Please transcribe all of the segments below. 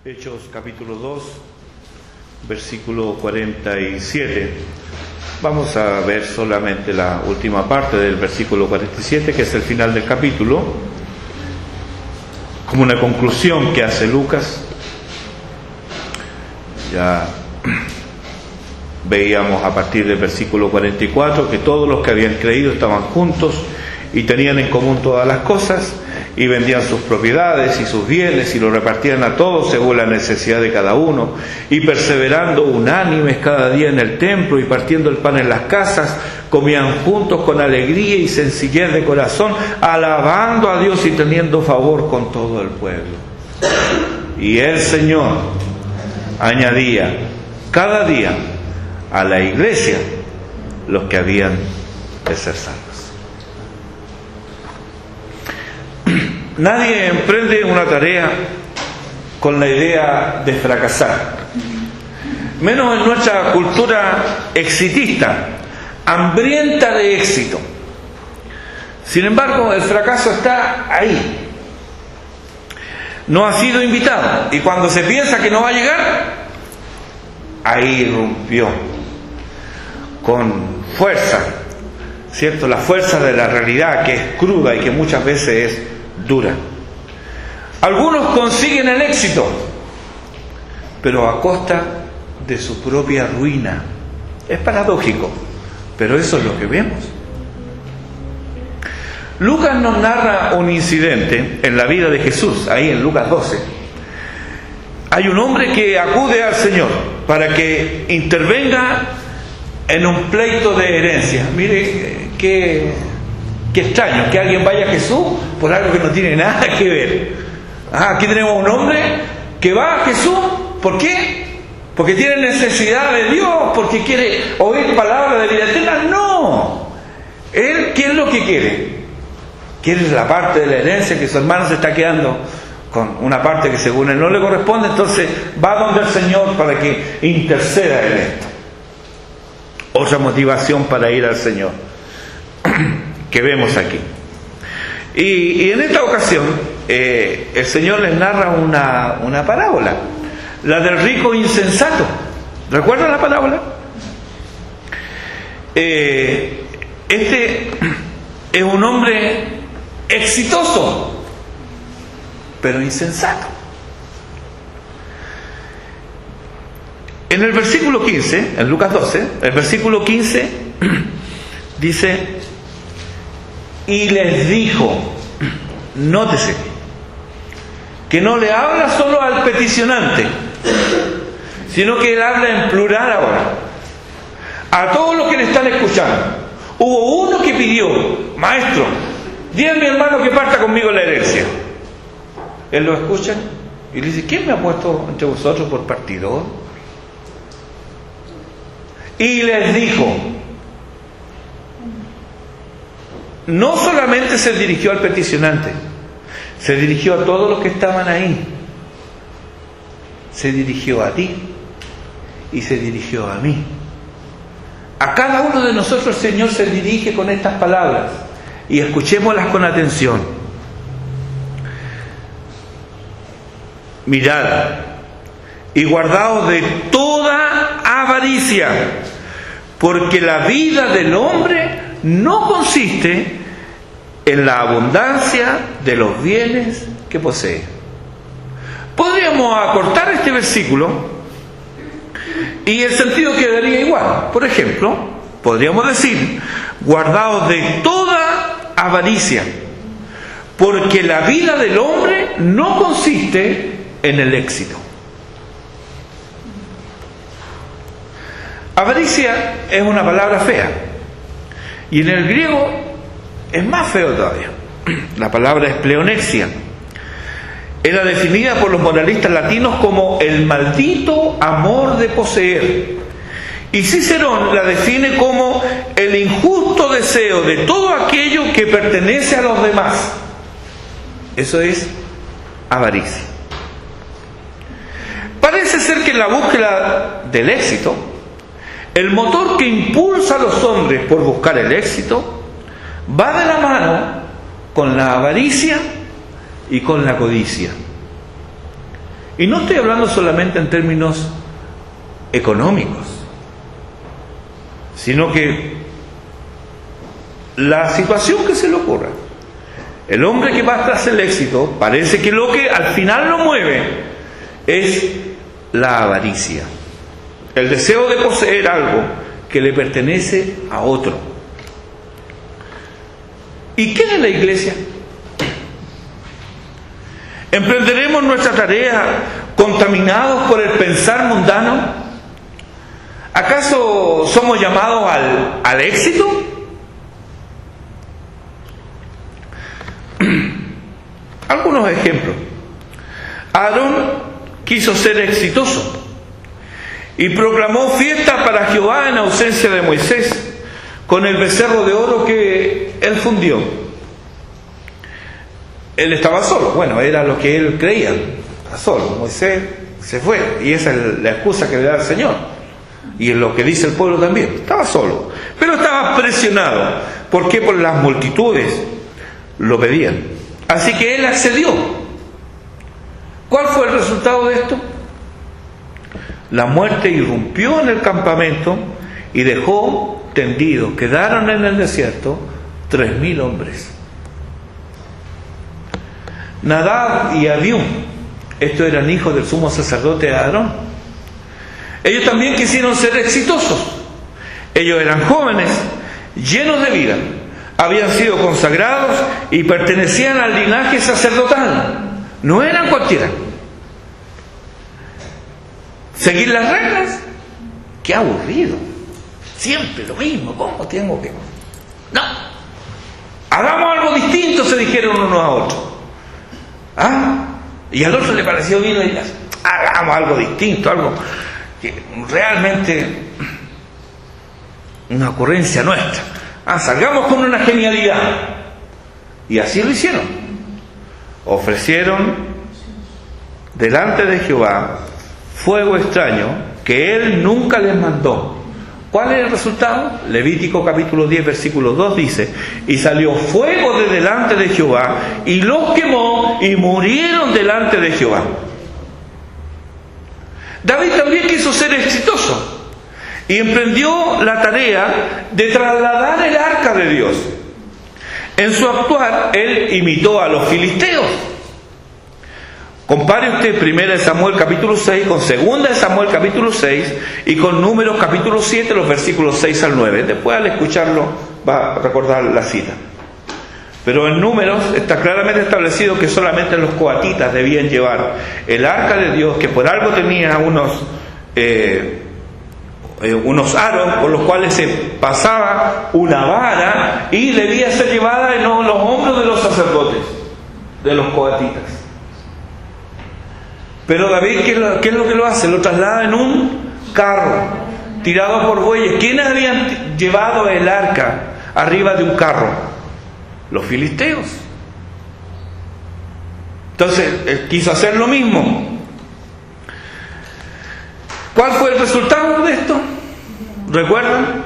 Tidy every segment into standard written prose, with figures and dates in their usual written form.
Hechos capítulo 2, versículo 47. Vamos a ver solamente la última parte del versículo 47, que es el final del capítulo, como una conclusión que hace Lucas. Ya veíamos a partir del versículo 44 que todos los que habían creído estaban juntos y tenían en común todas las cosas, y vendían sus propiedades y sus bienes y lo repartían a todos según la necesidad de cada uno, y perseverando unánimes cada día en el templo y partiendo el pan en las casas, comían juntos con alegría y sencillez de corazón, alabando a Dios y teniendo favor con todo el pueblo. Y el Señor añadía cada día a la iglesia los que habían de ser salvos. Nadie emprende una tarea con la idea de fracasar, menos en nuestra cultura exitista, hambrienta de éxito. Sin embargo, el fracaso está ahí. No ha sido invitado, y cuando se piensa que no va a llegar, ahí irrumpió con fuerza, ¿cierto? La fuerza de la realidad, que es cruda y que muchas veces es dura. Algunos consiguen el éxito, pero a costa de su propia ruina. Es paradójico, pero eso es lo que vemos. Lucas nos narra un incidente en la vida de Jesús, ahí en Lucas 12. Hay un hombre que acude al Señor para que intervenga en un pleito de herencia. Mire, qué extraño que alguien vaya a Jesús por algo que no tiene nada que ver. Aquí tenemos un hombre que va a Jesús. ¿Por qué? Porque tiene necesidad de Dios, porque quiere oír palabras de vida eterna. No. Él, ¿qué es lo que quiere? Quiere la parte de la herencia, que su hermano se está quedando con una parte que según él no le corresponde. Entonces va donde el Señor para que interceda en esto. Otra motivación para ir al Señor que vemos aquí. Y en esta ocasión el Señor les narra una parábola, la del rico insensato. ¿Recuerdan la parábola? Este es un hombre exitoso, pero insensato. En el versículo 15, en Lucas 12, el versículo 15 dice: y les dijo, nótese, que no le habla solo al peticionante, sino que él habla en plural ahora, a todos los que le están escuchando. Hubo uno que pidió: maestro, dile a mi hermano que parta conmigo la herencia. Él lo escucha y le dice: ¿quién me ha puesto entre vosotros por partidor? Y les dijo. No solamente se dirigió al peticionante, se dirigió a todos los que estaban ahí. Se dirigió a ti y se dirigió a mí. A cada uno de nosotros el Señor se dirige con estas palabras, y escuchémoslas con atención. Mirad y guardaos de toda avaricia, porque la vida del hombre no consiste en la abundancia de los bienes que posee. Podríamos acortar este versículo y el sentido quedaría igual. Por ejemplo, podríamos decir: guardaos de toda avaricia, porque la vida del hombre no consiste en el éxito. Avaricia es una palabra fea, y en el griego es más feo todavía. La palabra es pleonexia. Era definida por los moralistas latinos como el maldito amor de poseer. Y Cicerón la define como el injusto deseo de todo aquello que pertenece a los demás. Eso es avaricia. Parece ser que en la búsqueda del éxito, el motor que impulsa a los hombres por buscar el éxito va de la mano con la avaricia y con la codicia. Y no estoy hablando solamente en términos económicos, sino que la situación que se le ocurra. El hombre que va tras el éxito, parece que lo que al final lo mueve es la avaricia, el deseo de poseer algo que le pertenece a otro. ¿Y qué es la iglesia? ¿Emprenderemos nuestra tarea contaminados por el pensar mundano? ¿Acaso somos llamados al éxito? Algunos ejemplos. Aarón quiso ser exitoso y proclamó fiesta para Jehová en ausencia de Moisés con el becerro de oro que él fundió. Él estaba solo, bueno, era lo que él creía, estaba solo. Moisés se fue y esa es la excusa que le da el Señor, y es lo que dice el pueblo también. Estaba solo, pero estaba presionado. ¿Por qué? Por las multitudes lo pedían. Así que él accedió. ¿Cuál fue el resultado de esto? La muerte irrumpió en el campamento y dejó tendidos, quedaron en el desierto 3.000 hombres. Nadab y Abiú, estos eran hijos del sumo sacerdote Aarón. Ellos también quisieron ser exitosos. Ellos eran jóvenes, llenos de vida, habían sido consagrados y pertenecían al linaje sacerdotal. No eran cualquiera. Seguir las reglas, qué aburrido, siempre lo mismo. ¿Cómo tengo que...? No, hagamos algo distinto, se dijeron unos a otros. Y al otro le pareció bien y hagamos algo distinto, algo que realmente una ocurrencia nuestra. Salgamos con una genialidad. Y así lo hicieron. Ofrecieron delante de Jehová fuego extraño que él nunca les mandó. ¿Cuál es el resultado? Levítico capítulo 10 versículo 2 dice: y salió fuego de delante de Jehová y los quemó y murieron delante de Jehová. David también quiso ser exitoso y emprendió la tarea de trasladar el arca de Dios. En su actuar él imitó a los filisteos. Compare usted 1 Samuel capítulo 6 con 2 Samuel capítulo 6 y con Números capítulo 7, los versículos 6 al 9. Después al escucharlo va a recordar la cita. Pero en Números está claramente establecido que solamente los coatitas debían llevar el arca de Dios, que por algo tenía unos aros por los cuales se pasaba una vara y debía ser llevada en los hombros de los sacerdotes, de los coatitas. Pero David, ¿qué es lo que lo hace? Lo traslada en un carro, tirado por bueyes. ¿Quiénes habían llevado el arca arriba de un carro? Los filisteos. Entonces, él quiso hacer lo mismo. ¿Cuál fue el resultado de esto? ¿Recuerdan?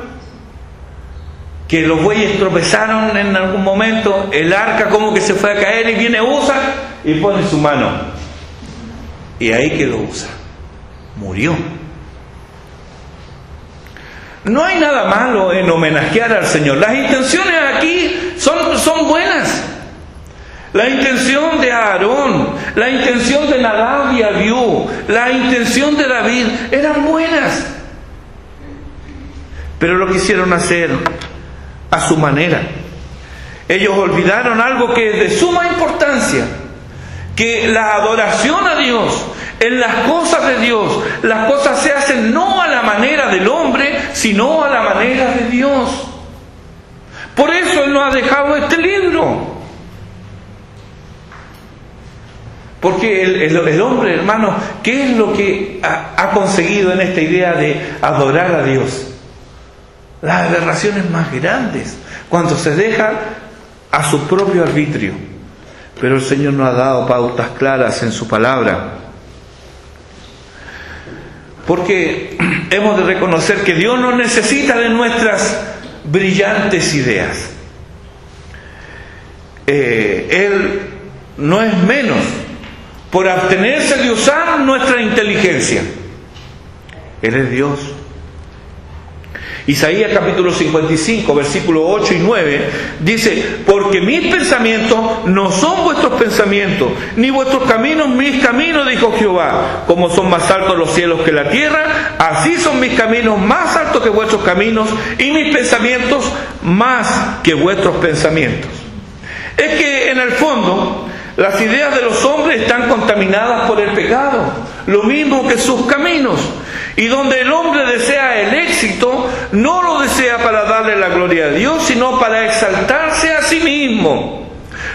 Que los bueyes tropezaron en algún momento, el arca como que se fue a caer y viene Usa y pone su mano. Y ahí quedó Usa. Murió. No hay nada malo en homenajear al Señor. Las intenciones aquí son buenas. La intención de Aarón, la intención de Nadab y Abiú, la intención de David eran buenas. Pero lo quisieron hacer a su manera. Ellos olvidaron algo que es de suma importancia, que la adoración a Dios, en las cosas de Dios, las cosas se hacen no a la manera del hombre, sino a la manera de Dios. Por eso Él nos ha dejado este libro. Porque el hombre, hermano, ¿qué es lo que ha conseguido en esta idea de adorar a Dios? Las aberraciones más grandes, cuando se deja a su propio arbitrio. Pero el Señor nos ha dado pautas claras en su palabra. Porque hemos de reconocer que Dios no necesita de nuestras brillantes ideas. Él no es menos por abstenerse de usar nuestra inteligencia. Él es Dios. Isaías capítulo 55, versículos 8 y 9, dice: porque mis pensamientos no son vuestros pensamientos, ni vuestros caminos mis caminos, dijo Jehová. Como son más altos los cielos que la tierra, así son mis caminos más altos que vuestros caminos, y mis pensamientos más que vuestros pensamientos. Es que en el fondo las ideas de los hombres están contaminadas por el pecado, lo mismo que sus caminos. Y donde el hombre desea el éxito, no lo desea para darle la gloria a Dios, sino para exaltarse a sí mismo.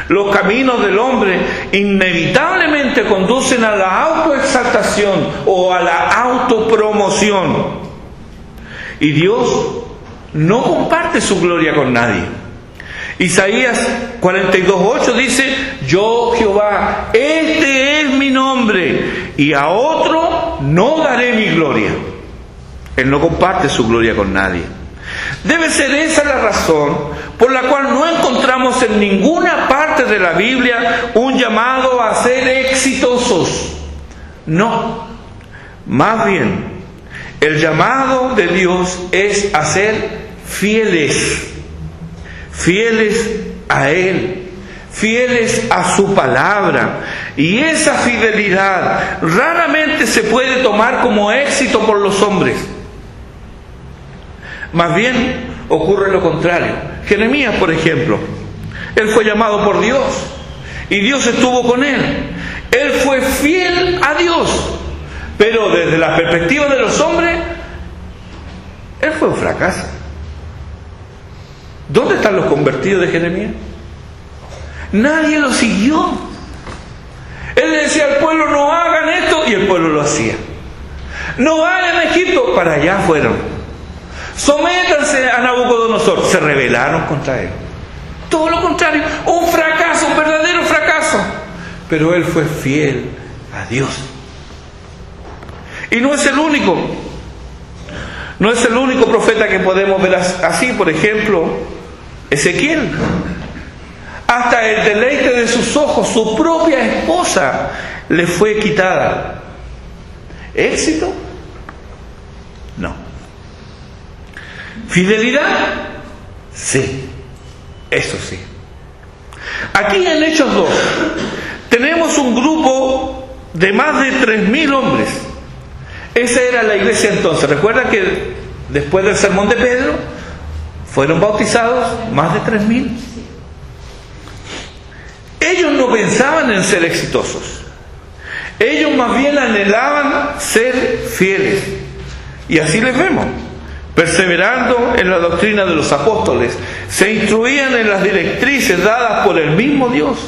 Los caminos del hombre inevitablemente conducen a la autoexaltación o a la autopromoción. Y Dios no comparte su gloria con nadie. Isaías 42:8 dice: yo Jehová, este es mi nombre, y a otro no daré mi gloria. Él no comparte su gloria con nadie. Debe ser esa la razón por la cual no encontramos en ninguna parte de la Biblia un llamado a ser exitosos. No, más bien, el llamado de Dios es a ser fieles. Fieles a Él, fieles a su palabra. Y esa fidelidad raramente se puede tomar como éxito por los hombres. Más bien ocurre lo contrario. Jeremías, por ejemplo, él fue llamado por Dios y Dios estuvo con él. Él fue fiel a Dios, pero desde la perspectiva de los hombres, él fue un fracaso. ¿Dónde están los convertidos de Jeremías? Nadie lo siguió. Él le decía al pueblo: no hagan esto, y el pueblo lo hacía. No hagan Egipto, para allá fueron. Sométanse a Nabucodonosor, se rebelaron contra él. Todo lo contrario, un fracaso, un verdadero fracaso. Pero él fue fiel a Dios. Y no es el único. No es el único profeta que podemos ver así. Por ejemplo, Ezequiel. Hasta el deleite de sus ojos, su propia esposa, le fue quitada. ¿Éxito? No. ¿Fidelidad? Sí, eso sí. Aquí en Hechos 2 tenemos un grupo de más de 3.000 hombres. Esa era la iglesia entonces. Recuerda que después del sermón de Pedro fueron bautizados más de 3.000. Ellos no pensaban en ser exitosos. Ellos más bien anhelaban ser fieles. Y así les vemos. Perseverando en la doctrina de los apóstoles, se instruían en las directrices dadas por el mismo Dios.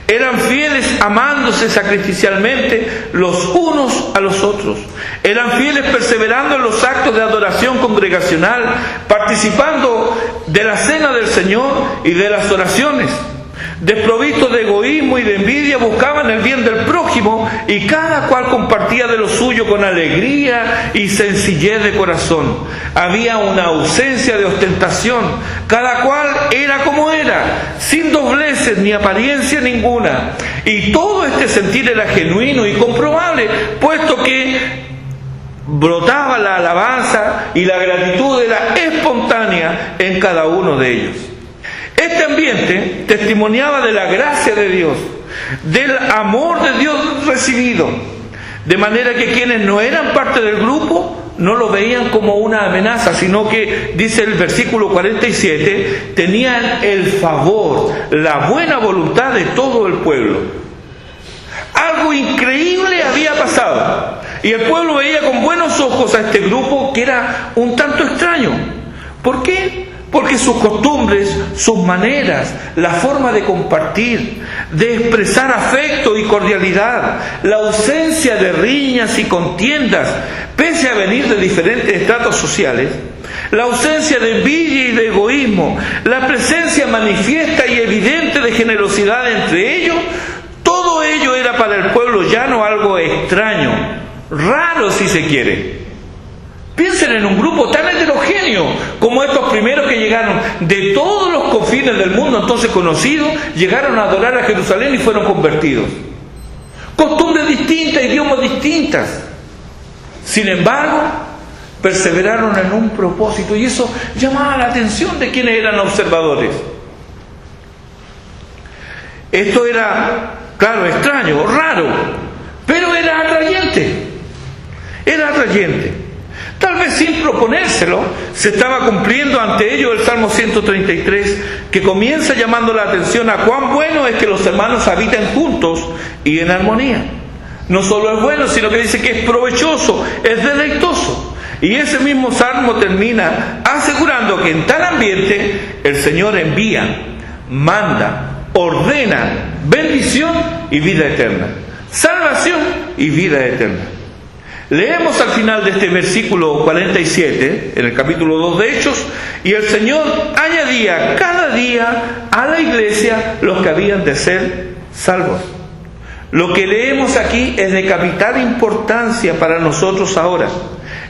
Eran fieles amándose sacrificialmente los unos a los otros. Eran fieles perseverando en los actos de adoración congregacional, participando de la cena del Señor y de las oraciones. Desprovistos de egoísmo y de envidia, buscaban el bien del prójimo, y cada cual compartía de lo suyo con alegría y sencillez de corazón. Había una ausencia de ostentación. Cada cual era como era, sin dobleces ni apariencia ninguna. Y todo este sentir era genuino y comprobable, puesto que brotaba la alabanza y la gratitud era espontánea en cada uno de ellos. Este ambiente testimoniaba de la gracia de Dios, del amor de Dios recibido, de manera que quienes no eran parte del grupo no lo veían como una amenaza, sino que, dice el versículo 47, tenían el favor, la buena voluntad de todo el pueblo. Algo increíble había pasado, y el pueblo veía con buenos ojos a este grupo que era un tanto extraño. ¿Por qué? Porque sus costumbres, sus maneras, la forma de compartir, de expresar afecto y cordialidad, la ausencia de riñas y contiendas, pese a venir de diferentes estratos sociales, la ausencia de envidia y de egoísmo, la presencia manifiesta y evidente de generosidad entre ellos, todo ello era para el pueblo llano algo extraño, raro si se quiere. Piensen en un grupo tan heterogéneo como estos primeros que llegaron de todos los confines del mundo entonces conocido, llegaron a adorar a Jerusalén y fueron convertidos. costumbres distintas, idiomas distintas. Sin embargo, perseveraron en un propósito, y eso llamaba la atención de quienes eran observadores. Esto era, claro, extraño, raro, pero era atrayente. Era atrayente. Tal vez sin proponérselo, se estaba cumpliendo ante ellos el Salmo 133, que comienza llamando la atención a cuán bueno es que los hermanos habiten juntos y en armonía. No solo es bueno, sino que dice que es provechoso, es deleitoso. Y ese mismo Salmo termina asegurando que en tal ambiente el Señor envía, manda, ordena bendición y vida eterna, salvación y vida eterna. Leemos al final de este versículo 47, en el capítulo 2 de Hechos, y el Señor añadía cada día a la iglesia los que habían de ser salvos. Lo que leemos aquí es de capital importancia para nosotros ahora.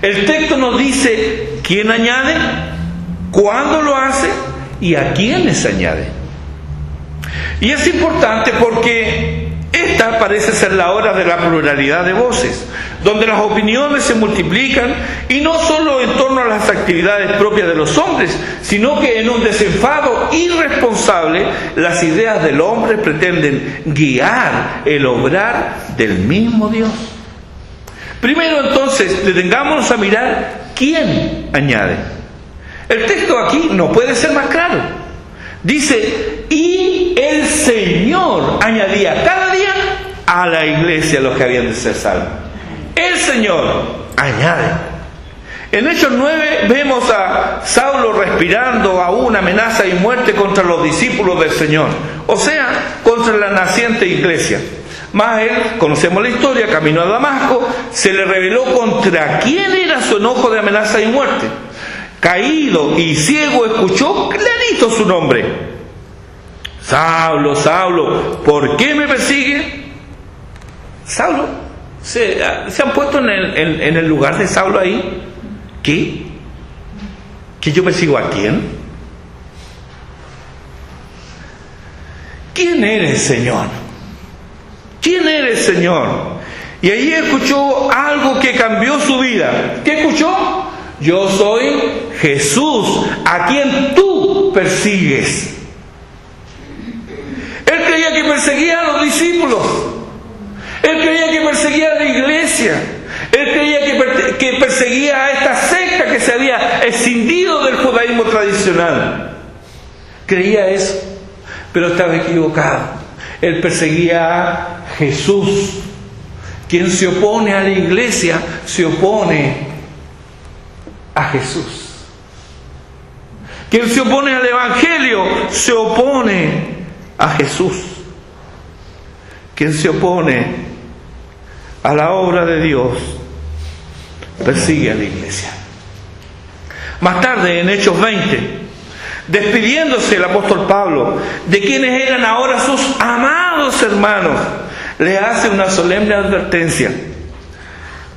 El texto nos dice quién añade, cuándo lo hace y a quiénes añade. Y es importante porque esta parece ser la hora de la pluralidad de voces, donde las opiniones se multiplican, y no solo en torno a las actividades propias de los hombres, sino que en un desenfado irresponsable las ideas del hombre pretenden guiar el obrar del mismo Dios. Primero, entonces, detengámonos a mirar quién añade. El texto aquí no puede ser más claro. Dice, y el Señor añadía cada día a la iglesia los que habían de ser salvos. El Señor añade. En Hechos 9 vemos a Saulo respirando aún amenaza y muerte contra los discípulos del Señor, o sea, contra la naciente iglesia. Mas él, conocemos la historia, camino a Damasco, se le reveló contra quién era su enojo de amenaza y muerte. Caído y ciego, escuchó clarito su nombre. Saulo, Saulo, ¿por qué me persigue? Saulo, ¿se han puesto en el lugar de Saulo ahí? ¿Qué? ¿Que yo persigo a quién? ¿Quién eres, Señor? ¿Quién eres, Señor? Y ahí escuchó algo que cambió su vida. ¿Qué escuchó? Yo soy Jesús, a quien tú persigues. Él creía que perseguía a los discípulos. Él creía que perseguía a la iglesia. Él creía que perseguía a esta secta que se había escindido del judaísmo tradicional. Creía eso, pero estaba equivocado. Él perseguía a Jesús. Quien se opone a la iglesia se opone a Jesús. Quien se opone al Evangelio se opone a Jesús. Quien se opone a la obra de Dios persigue a la iglesia. Más tarde, en Hechos 20, despidiéndose el apóstol Pablo de quienes eran ahora sus amados hermanos, le hace una solemne advertencia.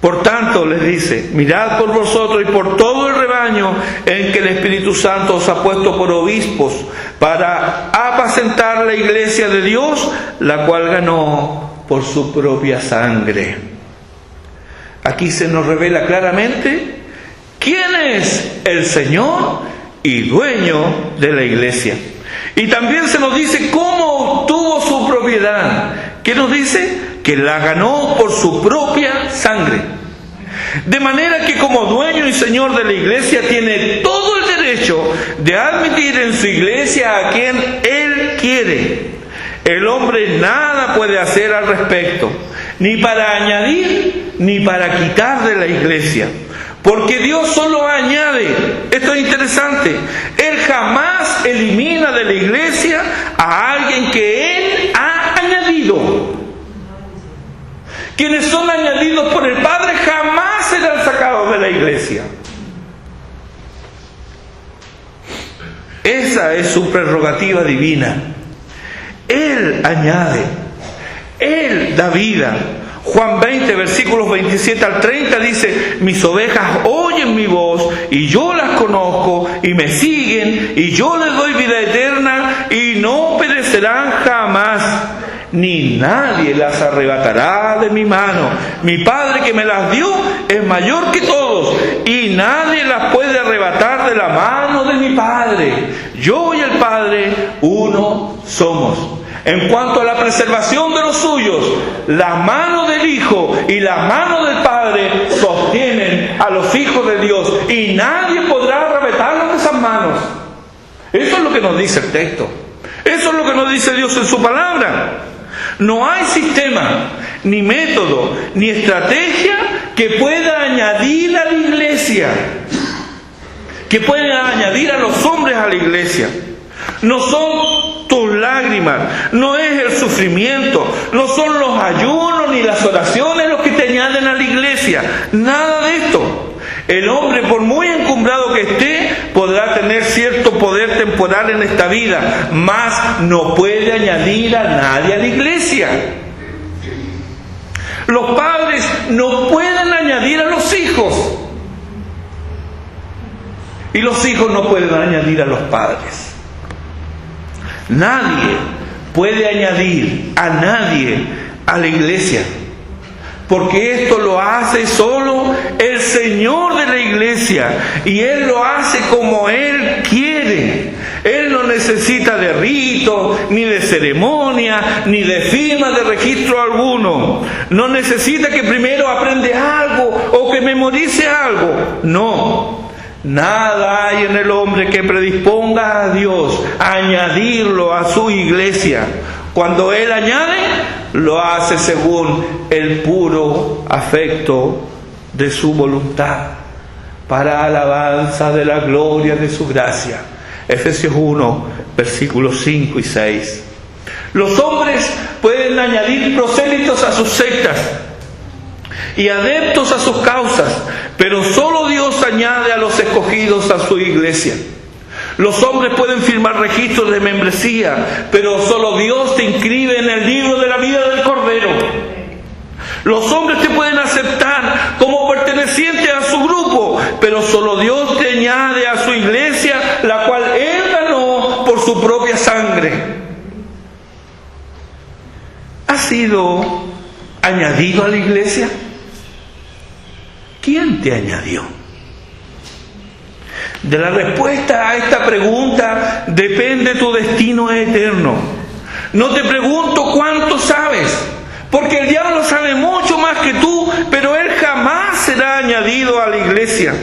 Por tanto, les dice, mirad por vosotros y por todo el rebaño en que el Espíritu Santo os ha puesto por obispos, para apacentar la iglesia de Dios, la cual ganó por su propia sangre. Aquí se nos revela claramente quién es el Señor y dueño de la iglesia. Y también se nos dice cómo obtuvo su propiedad. ¿Qué nos dice? Que la ganó por su propia sangre. De manera que como dueño y señor de la iglesia tiene todo el derecho de admitir en su iglesia a quien él quiere. El hombre nada puede hacer al respecto, ni para añadir ni para quitar de la iglesia. Porque Dios solo añade. Esto es interesante. Él jamás elimina de la iglesia a alguien que Él ha añadido. Quienes son añadidos por el Padre jamás serán sacados de la iglesia. Esa es su prerrogativa divina. Él añade. Él da vida. Juan 20, versículos 27 al 30 dice, mis ovejas oyen mi voz y yo las conozco y me siguen y yo les doy vida eterna y no perecerán jamás, ni nadie las arrebatará de mi mano. Mi Padre que me las dio es mayor que todos, y nadie las puede arrebatar de la mano de mi Padre. Yo y el Padre uno somos. En cuanto a la preservación de los suyos, la mano del Hijo y la mano del Padre sostienen a los hijos de Dios, y nadie podrá arrebatarlos de esas manos. Eso es lo que nos dice el texto. Eso es lo que nos dice Dios en su palabra. No hay sistema, ni método, ni estrategia que pueda añadir a la iglesia, que pueda añadir a los hombres a la iglesia. No son tus lágrimas, no es el sufrimiento, no son los ayunos ni las oraciones los que te añaden a la iglesia. Nada de esto. El hombre, por muy encumbrado que esté, podrá tener cierto poder temporal en esta vida, mas no puede añadir a nadie a la iglesia. Los padres no pueden añadir a los hijos, y los hijos no pueden añadir a los padres. Nadie puede añadir a nadie a la iglesia, porque esto lo hace solo el Señor de la iglesia, y Él lo hace como Él quiere. Él no necesita de rito, ni de ceremonia, ni de firma de registro alguno. No necesita que primero aprende algo o que memorice algo. No. Nada hay en el hombre que predisponga a Dios a añadirlo a su iglesia. Cuando Él añade, lo hace según el puro afecto de su voluntad, para alabanza de la gloria de su gracia. Efesios 1, versículos 5 y 6. Los hombres pueden añadir prosélitos a sus sectas y adeptos a sus causas, pero solo Dios añade a los escogidos a su iglesia. Los hombres pueden firmar registros de membresía, pero solo Dios te inscribe en el libro de la vida del Cordero. Los hombres te pueden aceptar como perteneciente a su grupo, pero solo Dios te añade a su iglesia, la cual Él ganó por su propia sangre. ¿Has sido añadido a la iglesia? ¿Quién te añadió? De la respuesta a esta pregunta depende tu destino eterno. No te pregunto cuánto sabes, porque el diablo sabe mucho más que tú, pero él jamás será añadido a la iglesia.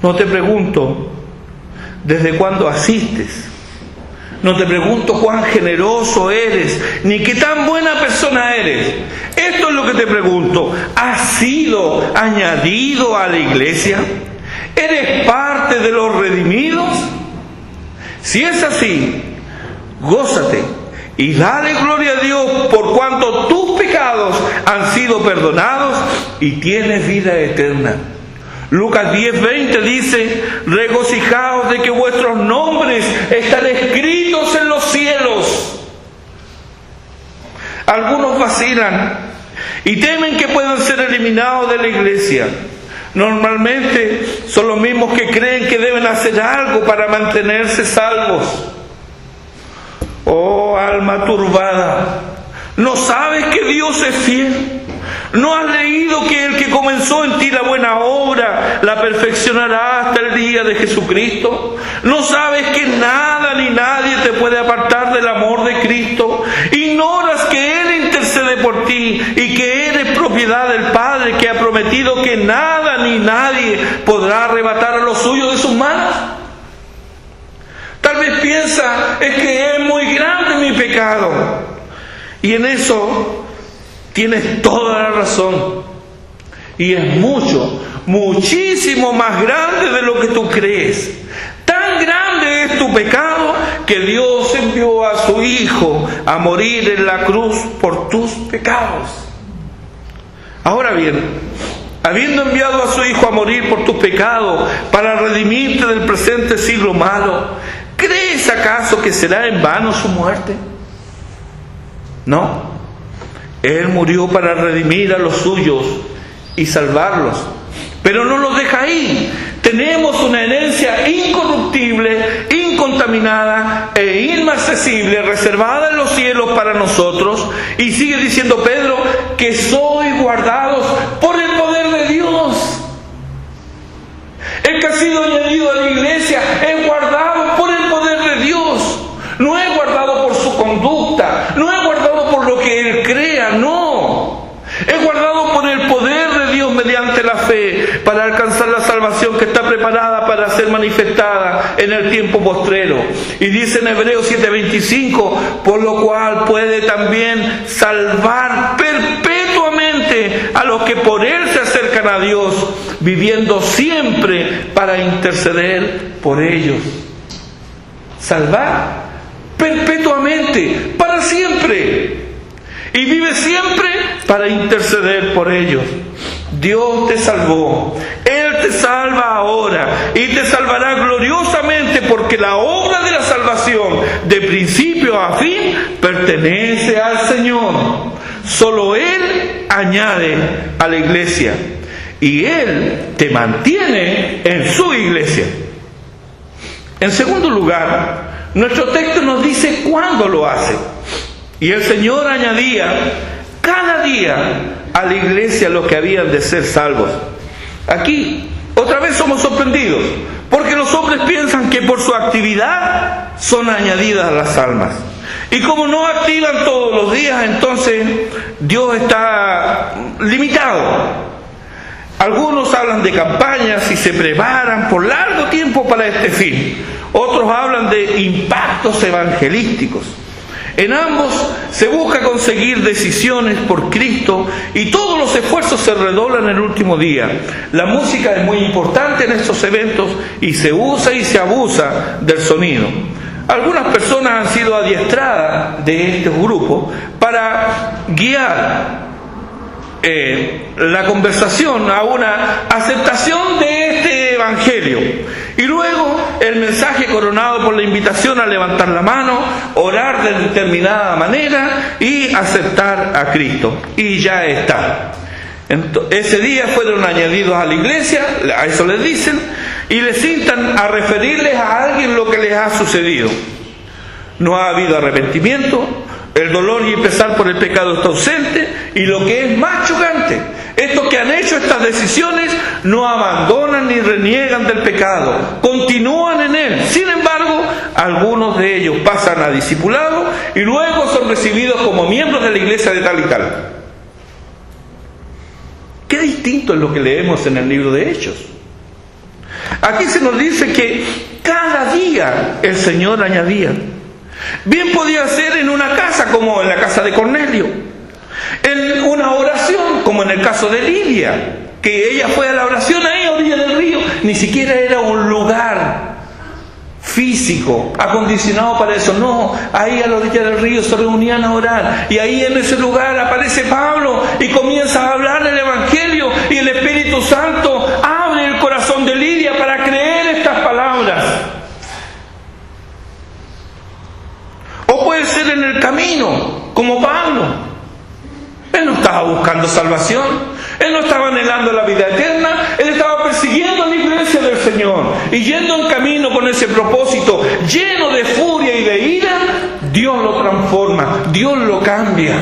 No te pregunto desde cuándo asistes. No te pregunto cuán generoso eres, ni qué tan buena persona eres. Esto es lo que te pregunto. ¿Has sido añadido a la iglesia? ¿Eres parte de los redimidos? Si es así, gózate y dale gloria a Dios por cuanto tus pecados han sido perdonados y tienes vida eterna. Lucas 10:20 dice: regocijaos de que vuestros nombres están escritos en los cielos. Algunos vacilan y temen que puedan ser eliminados de la iglesia. Normalmente son los mismos que creen que deben hacer algo para mantenerse salvos. Oh alma turbada, ¿no sabes que Dios es fiel? ¿No has leído que el que comenzó en ti la buena obra la perfeccionará hasta el día de Jesucristo? ¿No sabes que nada ni nadie te puede apartar del amor de Cristo? ¿Ignoras que Él intercede por ti y que eres propiedad del Padre, que ha prometido que nada ni nadie podrá arrebatar a los suyos de sus manos? Tal vez piensa, es que es muy grande mi pecado. Y en eso tienes toda la razón. Y es mucho, muchísimo más grande de lo que tú crees. Tan grande es tu pecado que Dios envió a su Hijo a morir en la cruz por tus pecados. Ahora bien, habiendo enviado a su Hijo a morir por tus pecados para redimirte del presente siglo malo, ¿crees acaso que será en vano su muerte? No. Él murió para redimir a los suyos y salvarlos. Pero no los deja ahí. Tenemos una herencia incorruptible, incorruptible incontaminada e inaccesible, reservada en los cielos para nosotros. Y sigue diciendo Pedro que sois guardados por el poder de Dios. El que ha sido añadido a la iglesia es guardado por el poder de Dios. No es guardado por su conducta, no es guardado por lo que él crea, no. Es guardado por el poder de Dios mediante la fe para alcanzar la salvación que está preparada para ser manifestada en el tiempo postrero. Y dice en Hebreos 7:25, por lo cual puede también salvar perpetuamente a los que por él se acercan a Dios, viviendo siempre para interceder por ellos. Salvar perpetuamente, para siempre. Y vive siempre para interceder por ellos. Dios te salvó. Él te salva ahora y te salvará gloriosamente, porque la obra de la salvación de principio a fin pertenece al Señor. Solo Él añade a la iglesia y Él te mantiene en su iglesia. En segundo lugar, nuestro texto nos dice cuándo lo hace. Y el Señor añadía cada día a la iglesia los que habían de ser salvos. Aquí, otra vez somos sorprendidos, porque los hombres piensan que por su actividad son añadidas las almas. Y como no activan todos los días, entonces Dios está limitado. Algunos hablan de campañas y se preparan por largo tiempo para este fin. Otros hablan de impactos evangelísticos. En ambos se busca conseguir decisiones por Cristo y todos los esfuerzos se redoblan en el último día. La música es muy importante en estos eventos y se usa y se abusa del sonido. Algunas personas han sido adiestradas de estos grupos para guiar la conversación a una aceptación de este evangelio. Y luego el mensaje coronado por la invitación a levantar la mano, orar de determinada manera y aceptar a Cristo. Y ya está. Ese día fueron añadidos a la iglesia, a eso les dicen, y les instan a referirles a alguien lo que les ha sucedido. No ha habido arrepentimiento, el dolor y el pesar por el pecado está ausente, y lo que es más chocante, estos que han hecho estas decisiones no abandonan ni reniegan del pecado, continúan en él. Sin embargo, algunos de ellos pasan a discipulado y luego son recibidos como miembros de la iglesia de tal y tal. Qué distinto es lo que leemos en el libro de Hechos. Aquí se nos dice que cada día el Señor añadía. Bien podía ser en una casa como en la casa de Cornelio, en una oración como en el caso de Lidia, que ella fue a la oración ahí a orilla del río. Ni siquiera era un lugar físico acondicionado para eso, no, ahí a la orilla del río se reunían a orar, y ahí en ese lugar aparece Pablo y comienza a hablar del evangelio, y el Espíritu Santo abre el corazón de Lidia para creer estas palabras. O puede ser en el camino, como Pablo. Él no estaba buscando salvación, él no estaba anhelando la vida eterna, él estaba persiguiendo a la iglesia del Señor. Y yendo en camino con ese propósito, lleno de furia y de ira, Dios lo transforma, Dios lo cambia.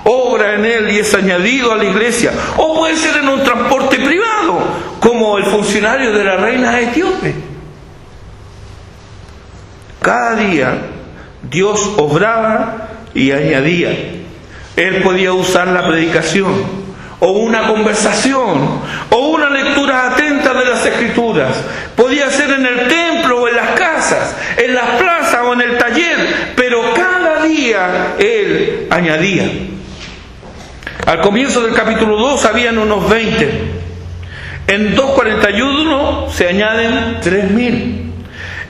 Obra en él y es añadido a la iglesia. O puede ser en un transporte privado, como el funcionario de la reina etíope. Cada día Dios obraba y añadía. Él podía usar la predicación, o una conversación, o una lectura atenta de las Escrituras. Podía ser en el templo o en las casas, en las plazas o en el taller, pero cada día Él añadía. Al comienzo del capítulo 2 habían unos 20. En 2:41 se añaden 3.000.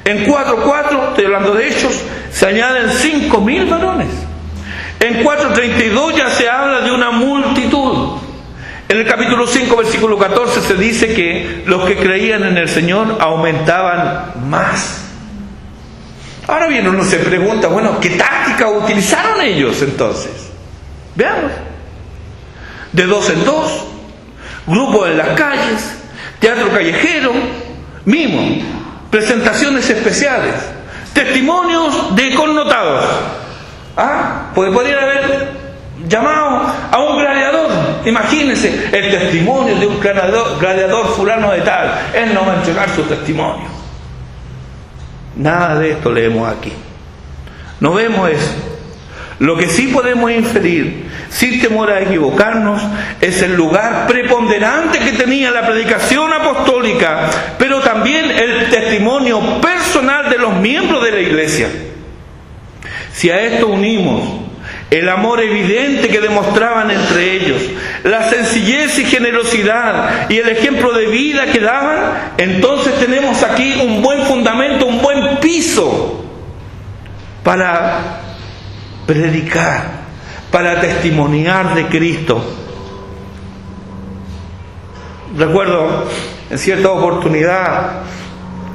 En 4:4, estoy hablando de Hechos, se añaden 5.000 varones. En 4:32 ya se habla de una multitud. En el capítulo 5, versículo 14 se dice que los que creían en el Señor aumentaban más. Ahora bien, uno se pregunta, bueno, ¿qué táctica utilizaron ellos entonces? Veamos. De 2 en 2, grupos en las calles, teatro callejero, mimo, presentaciones especiales. testimonios de connotados. Pues podrían haber llamado a un gladiador. Imagínense el testimonio de un gladiador fulano de tal. Él no va a entregar su testimonio. Nada de esto leemos aquí. No vemos eso. Lo que sí podemos inferir, sin temor a equivocarnos, es el lugar preponderante que tenía la predicación apostólica, pero también el testimonio personal de los miembros de la iglesia. Si a esto unimos el amor evidente que demostraban entre ellos, la sencillez y generosidad y el ejemplo de vida que daban, entonces tenemos aquí un buen fundamento, un buen piso para predicar, para testimoniar de Cristo. Recuerdo en cierta oportunidad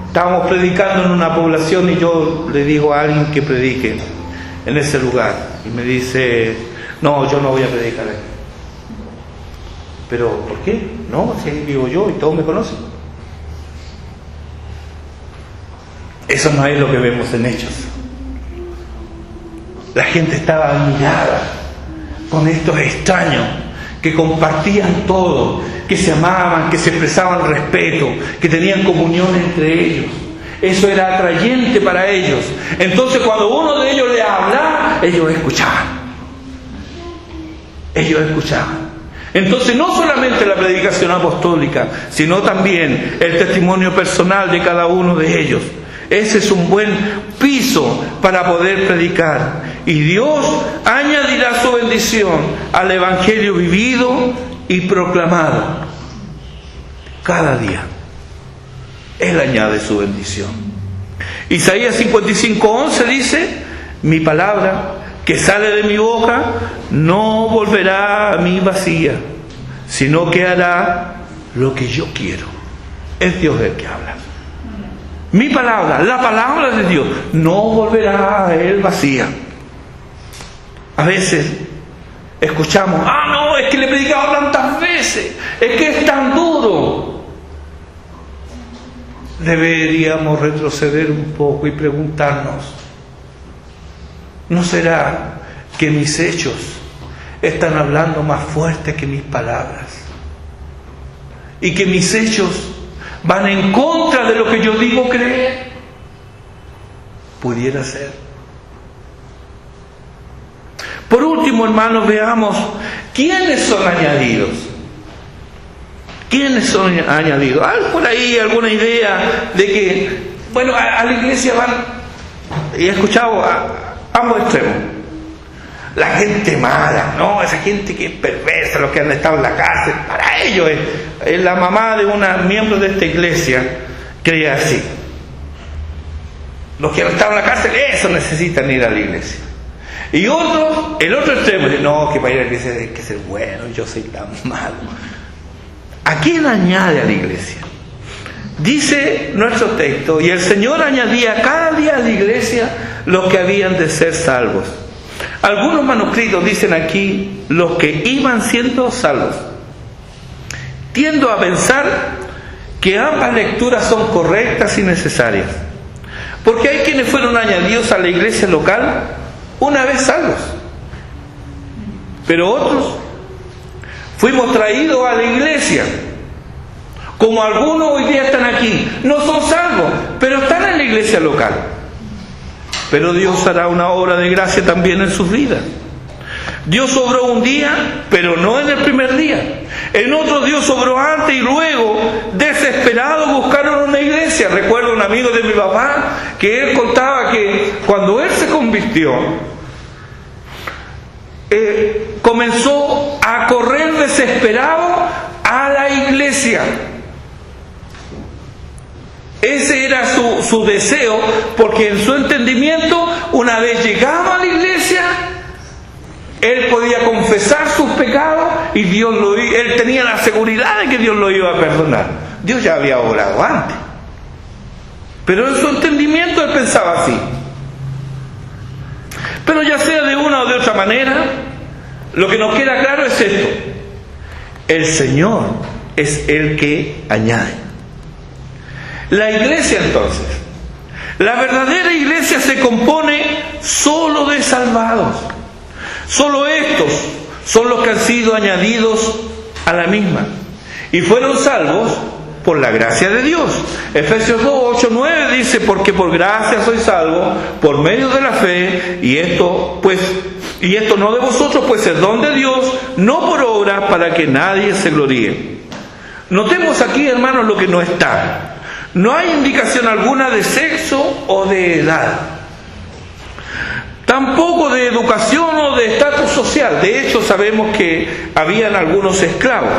estábamos predicando en una población y yo le digo a alguien que predique en ese lugar y me dice: no, yo no voy a predicar ahí. ¿Pero por qué? No, si ahí vivo yo y todos me conocen. Eso no es lo que vemos en Hechos. La gente estaba admirada con estos extraños que compartían todo, que se amaban, que se expresaban respeto, que tenían comunión entre ellos. Eso era atrayente para ellos. Entonces cuando uno de ellos le hablaba, ellos escuchaban. Ellos escuchaban. Entonces no solamente la predicación apostólica, sino también el testimonio personal de cada uno de ellos. Ese es un buen piso para poder predicar. Y Dios añadirá su bendición al evangelio vivido y proclamado. Cada día Él añade su bendición. Isaías 55:11 dice: mi palabra que sale de mi boca no volverá a mí vacía, sino que hará lo que yo quiero. Es Dios el que habla. Mi palabra, la palabra de Dios, no volverá a Él vacía. A veces escuchamos: no, es que le he predicado tantas veces, es que es tan duro. Deberíamos retroceder un poco y preguntarnos: ¿no será que mis hechos están hablando más fuerte que mis palabras? Y que mis hechos van en contra de lo que yo digo creer. Pudiera ser. Por último, hermanos, veamos quiénes son añadidos. ¿Quiénes son añadidos? ¿Hay por ahí alguna idea de que, bueno, a la iglesia van, y he escuchado a ambos extremos? La gente mala, ¿no? Esa gente que es perversa, los que han estado en la cárcel, para ellos es la mamá de una miembro de esta iglesia cree así. Los que han estado en la cárcel, eso necesitan ir a la iglesia. Y otros, el otro extremo, no, que para ir a la iglesia hay que ser bueno, yo soy tan malo. ¿A quién añade a la iglesia? Dice nuestro texto: y el Señor añadía cada día a la iglesia los que habían de ser salvos. Algunos manuscritos dicen aquí los que iban siendo salvos. Tiendo a pensar que ambas lecturas son correctas y necesarias, porque hay quienes fueron añadidos a la iglesia local una vez salvos, pero otros fuimos traídos a la iglesia, como algunos hoy día están aquí, no son salvos, pero están en la iglesia local. Pero Dios hará una obra de gracia también en sus vidas. Dios obró un día, pero no en el primer día. En otros Dios obró antes y luego, desesperados, buscaron una iglesia. Recuerdo un amigo de mi papá que él contaba que cuando él se convirtió, comenzó a correr desesperado a la iglesia. Ese era su deseo, porque en su entendimiento, una vez llegado a la iglesia, él podía confesar sus pecados y él tenía la seguridad de que Dios lo iba a perdonar. Dios ya había obrado antes, pero en su entendimiento él pensaba así. Pero ya sea de una o de otra manera, lo que nos queda claro es esto: el Señor es el que añade. La iglesia, entonces, La verdadera iglesia se compone solo de salvados. Solo estos son los que han sido añadidos a la misma y fueron salvos por la gracia de Dios. Efesios 2, 8, 9 dice: porque por gracia sois salvos por medio de la fe, y esto no de vosotros, pues es don de Dios, no por obras, para que nadie se gloríe. Notemos aquí, hermanos, lo que no está. No hay indicación alguna de sexo o de edad, tampoco de educación o de estatus social. De hecho, sabemos que habían algunos esclavos,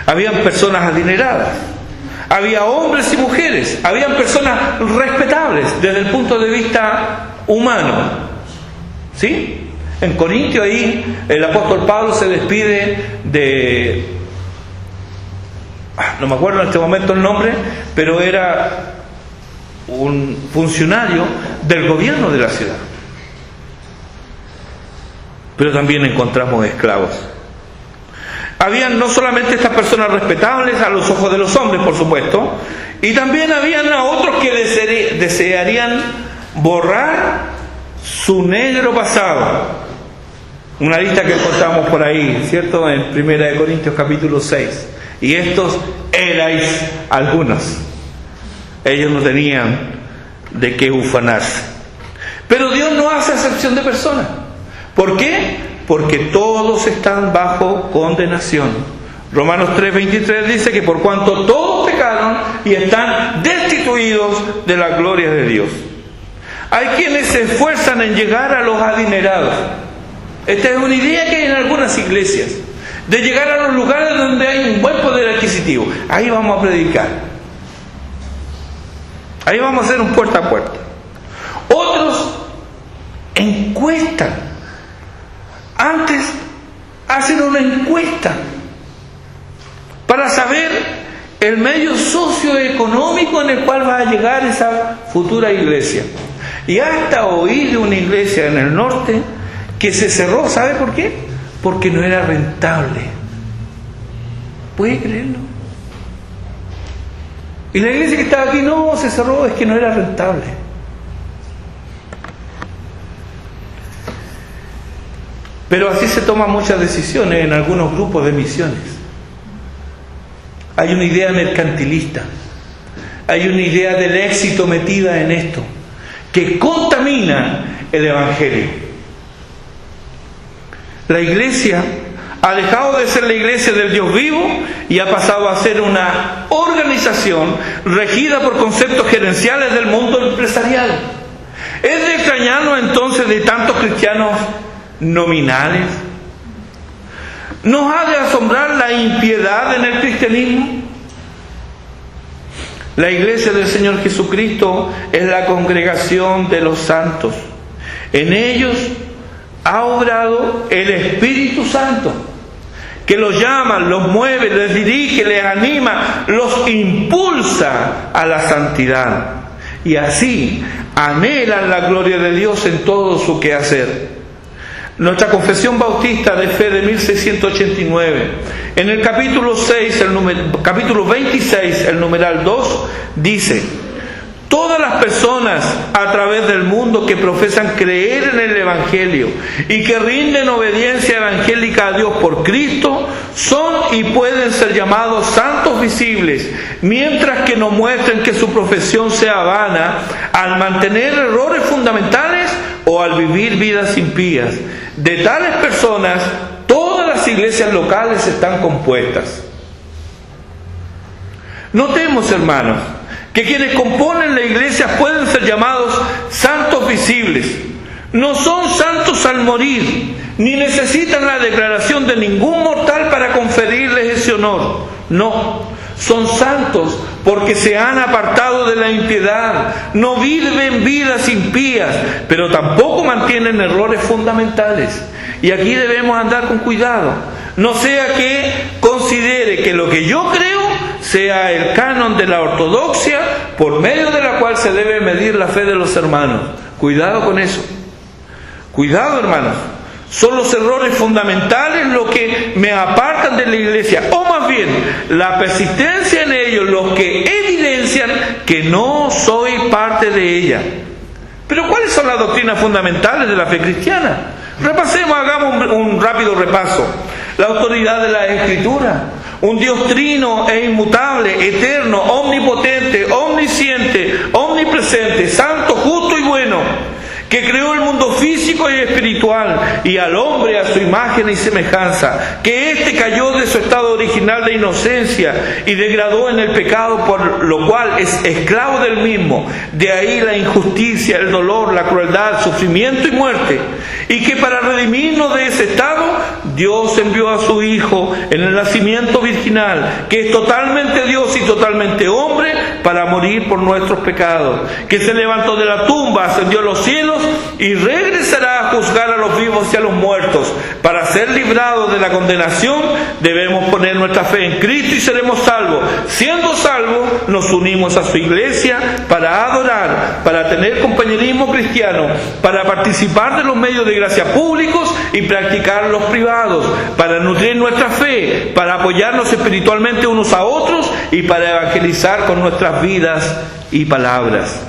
habían personas adineradas, había hombres y mujeres, habían personas respetables desde el punto de vista humano. ¿Sí? En Corintio, ahí el apóstol Pablo se despide de... no me acuerdo en este momento el nombre, pero era un funcionario del gobierno de la ciudad. Pero también encontramos esclavos. Habían no solamente estas personas respetables a los ojos de los hombres, por supuesto, y también habían a otros que desearían borrar su negro pasado. Una lista que encontramos por ahí, ¿cierto? En 1 Corintios capítulo 6. Y estos erais algunos. Ellos no tenían de qué ufanarse. Pero Dios no hace acepción de personas. ¿Por qué? Porque todos están bajo condenación. Romanos 3:23 dice que por cuanto todos pecaron y están destituidos de la gloria de Dios. Hay quienes se esfuerzan en llegar a los adinerados. Esta es una idea que hay en algunas iglesias, de llegar a los lugares donde hay un buen poder adquisitivo. Ahí vamos a predicar, ahí vamos a hacer un puerta a puerta. Otros encuestan, antes hacen una encuesta para saber el medio socioeconómico en el cual va a llegar esa futura iglesia. Y hasta oí de una iglesia en el norte que se cerró. ¿Sabe por qué? Porque no era rentable. ¿Puede creerlo? Y la iglesia que estaba aquí no se cerró, es que no era rentable. Pero así se toman muchas decisiones en algunos grupos de misiones. Hay una idea mercantilista, hay una idea del éxito metida en esto, que contamina el Evangelio. La iglesia ha dejado de ser la iglesia del Dios vivo y ha pasado a ser una organización regida por conceptos gerenciales del mundo empresarial. ¿Es de extrañarnos entonces de tantos cristianos nominales? ¿Nos ha de asombrar la impiedad en el cristianismo? La iglesia del Señor Jesucristo es la congregación de los santos. En ellos ha obrado el Espíritu Santo, que los llama, los mueve, les dirige, les anima, los impulsa a la santidad. Y así anhelan la gloria de Dios en todo su quehacer. Nuestra confesión bautista de fe de 1689, en el capítulo 26, el numeral 2, dice: todas las personas a través del mundo que profesan creer en el Evangelio y que rinden obediencia evangélica a Dios por Cristo son y pueden ser llamados santos visibles, mientras que no muestren que su profesión sea vana al mantener errores fundamentales o al vivir vidas impías. De tales personas, todas las iglesias locales están compuestas. Notemos, hermanos, que quienes componen la iglesia pueden ser llamados santos visibles. No son santos al morir, ni necesitan la declaración de ningún mortal para conferirles ese honor. No, son santos porque se han apartado de la impiedad, no viven vidas impías, pero tampoco mantienen errores fundamentales. Y aquí debemos andar con cuidado, no sea que considere que lo que yo creo sea el canon de la ortodoxia por medio de la cual se debe medir la fe de los hermanos. Cuidado con eso. Cuidado, hermanos. Son los errores fundamentales los que me apartan de la iglesia, o más bien la persistencia en ellos los que evidencian evidencian que no soy parte de ella. Pero ¿cuáles son las doctrinas fundamentales de la fe cristiana? Repasemos, hagamos un rápido repaso. La autoridad de la Escritura, un Dios trino e inmutable, eterno, omnipotente, omnisciente, omnipresente, santo, justo y bueno, que creó el mundo físico y espiritual y al hombre a su imagen y semejanza, que éste cayó de su estado original de inocencia y degradó en el pecado, por lo cual es esclavo del mismo. De ahí la injusticia, el dolor, la crueldad, el sufrimiento y muerte. Y que para redimirnos de ese estado, Dios envió a su Hijo en el nacimiento virginal, que es totalmente Dios y totalmente hombre, para morir por nuestros pecados, que se levantó de la tumba, ascendió a los cielos y regresará a juzgar a los vivos y a los muertos. Para ser librados de la condenación, debemos poner nuestra fe en Cristo y seremos salvos. Siendo salvos, nos unimos a su iglesia para adorar, para tener compañerismo cristiano, para participar de los medios de gracia públicos y practicar los privados, para nutrir nuestra fe, para apoyarnos espiritualmente unos a otros y para evangelizar con nuestras vidas y palabras.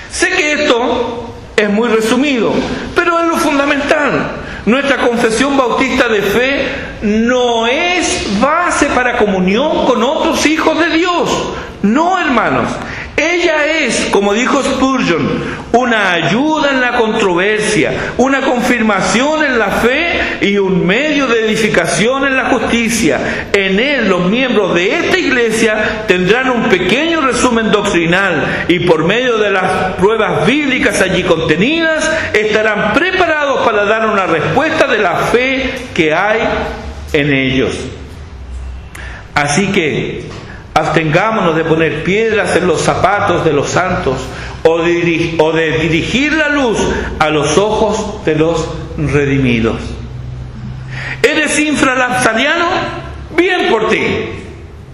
Sé que esto es muy resumido, pero es lo fundamental. Nuestra confesión bautista de fe no es base para comunión con otros hijos de Dios. No, hermanos. Ella es, como dijo Spurgeon, una ayuda en la controversia, una confirmación en la fe y un medio de edificación en la justicia. En él los miembros de esta iglesia tendrán un pequeño resumen doctrinal y por medio de las pruebas bíblicas allí contenidas estarán preparados para dar una respuesta de la fe que hay en ellos. Así que abstengámonos de poner piedras en los zapatos de los santos o de dirigir la luz a los ojos de los redimidos. ¿Eres infralapsariano? Bien por ti.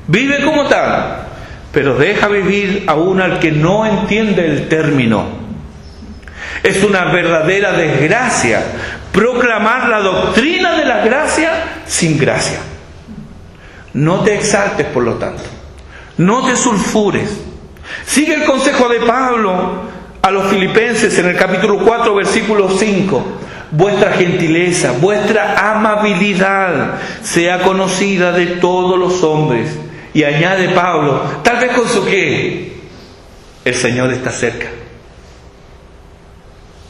Vive como tal, pero deja vivir aún al que no entiende el término. Es una verdadera desgracia proclamar la doctrina de la gracia sin gracia. No te exaltes, por lo tanto. No te sulfures. Sigue el consejo de Pablo a los filipenses en el capítulo 4, versículo 5. Vuestra gentileza, vuestra amabilidad sea conocida de todos los hombres. Y añade Pablo, tal vez con su qué, el Señor está cerca.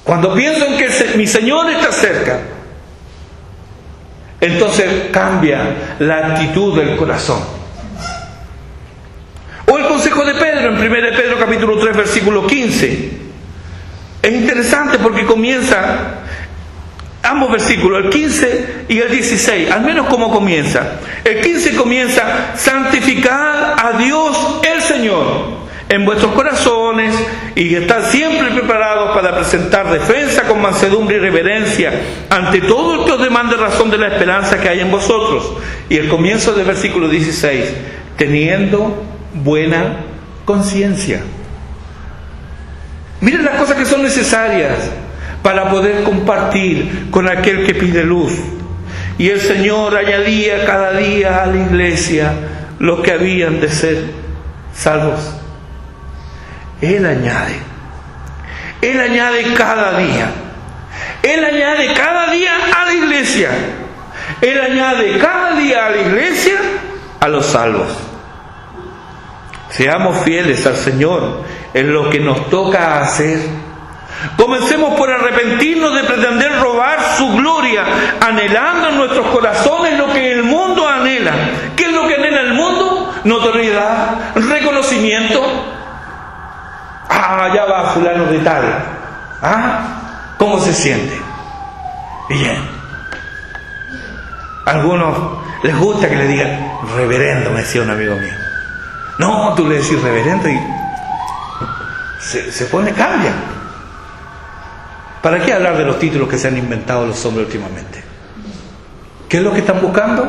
Cuando pienso en que mi Señor está cerca, entonces cambia la actitud del corazón. O el consejo de Pedro en 1 Pedro capítulo 3 versículo 15. Es interesante porque comienza ambos versículos, el 15 y el 16, al menos como comienza. El 15 comienza: santificad a Dios el Señor en vuestros corazones y estad siempre preparados para presentar defensa con mansedumbre y reverencia ante todo el que os demande razón de la esperanza que hay en vosotros. Y el comienzo del versículo 16: teniendo buena conciencia. Miren las cosas que son necesarias para poder compartir con aquel que pide luz. Y el Señor añadía cada día a la iglesia los que habían de ser salvos. Él añade cada día. Él añade cada día a la iglesia. Él añade cada día a la iglesia a los salvos. Seamos fieles al Señor en lo que nos toca hacer. Comencemos por arrepentirnos de pretender robar su gloria, anhelando en nuestros corazones lo que el mundo anhela. ¿Qué es lo que anhela el mundo? Notoriedad, reconocimiento. Ya va fulano de tal. ¿Cómo se siente? Bien. A algunos les gusta que le digan reverendo, me decía un amigo mío. No, tú le decís reverendo y se pone, cambia. ¿Para qué hablar de los títulos que se han inventado los hombres últimamente? ¿Qué es lo que están buscando?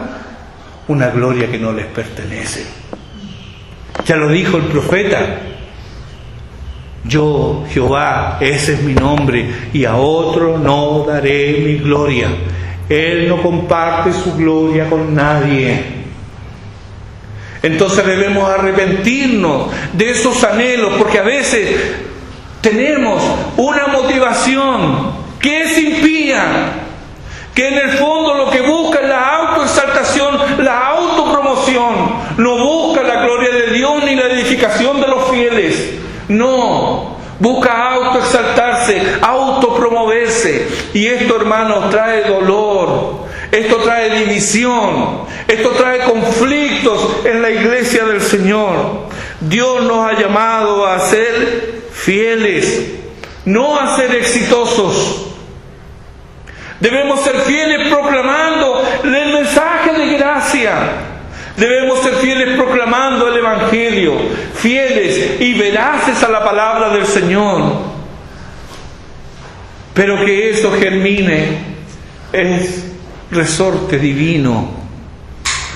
Una gloria que no les pertenece. Ya lo dijo el profeta. Yo, Jehová, ese es mi nombre, y a otro no daré mi gloria. Él no comparte su gloria con nadie. Entonces debemos arrepentirnos de esos anhelos, porque a veces tenemos una motivación que es impía, que en el fondo lo que busca es la autoexaltación, la autopromoción. No busca la gloria de Dios ni la edificación de los fieles. No, busca autoexaltarse, autopromoverse. Y esto, hermanos, trae dolor. Esto trae división. Esto trae conflictos en la iglesia del Señor. Dios nos ha llamado a ser fieles, no a ser exitosos. Debemos ser fieles proclamando el mensaje de gracia. Debemos ser fieles proclamando el Evangelio, fieles y veraces a la palabra del Señor. Pero que eso germine es resorte divino,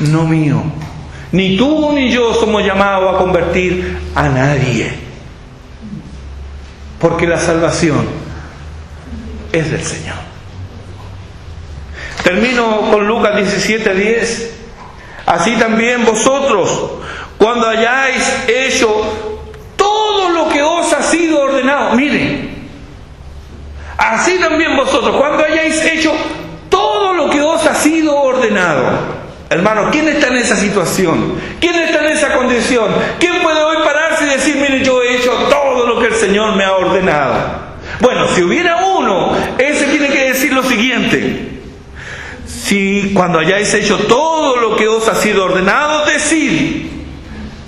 no mío. Ni tú ni yo somos llamados a convertir a nadie, porque la salvación es del Señor. Termino con Lucas 17:10. Así también vosotros, cuando hayáis hecho todo lo que os ha sido ordenado. Miren, así también vosotros, cuando hayáis hecho todo lo que os ha sido ordenado. Hermano, ¿quién está en esa situación? ¿Quién está en esa condición? ¿Quién puede hoy pararse y decir, mire, yo he hecho todo lo que el Señor me ha ordenado? Bueno, si hubiera uno, ese tiene que decir lo siguiente: si cuando hayáis hecho todo lo que os ha sido ordenado, decid,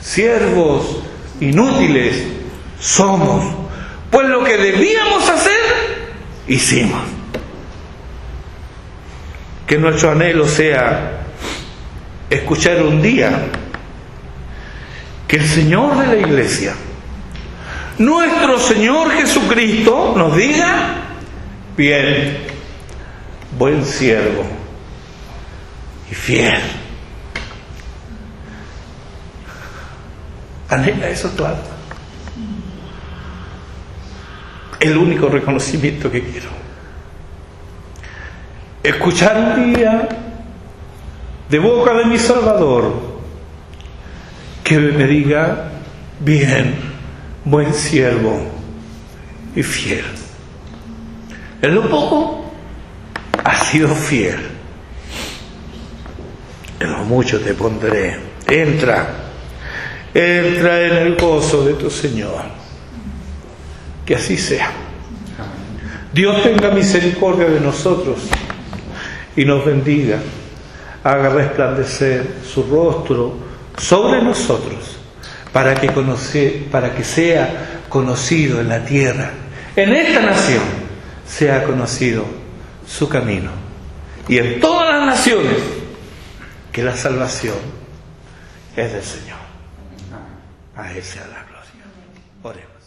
siervos inútiles somos, pues lo que debíamos hacer, hicimos. Que nuestro anhelo sea escuchar un día que el Señor de la iglesia, nuestro Señor Jesucristo, nos diga, bien, buen siervo y fiel. Anhela eso tu alma. El único reconocimiento que quiero. Escuchar un día de boca de mi Salvador que me diga, bien, buen siervo y fiel. En lo poco has sido fiel, en lo mucho te pondré. Entra en el gozo de tu Señor. Que así sea. Dios tenga misericordia de nosotros y nos bendiga, haga resplandecer su rostro sobre nosotros, para que sea conocido en la tierra, en esta nación, sea conocido su camino, y en todas las naciones, que la salvación es del Señor. A Él sea la gloria. Oremos.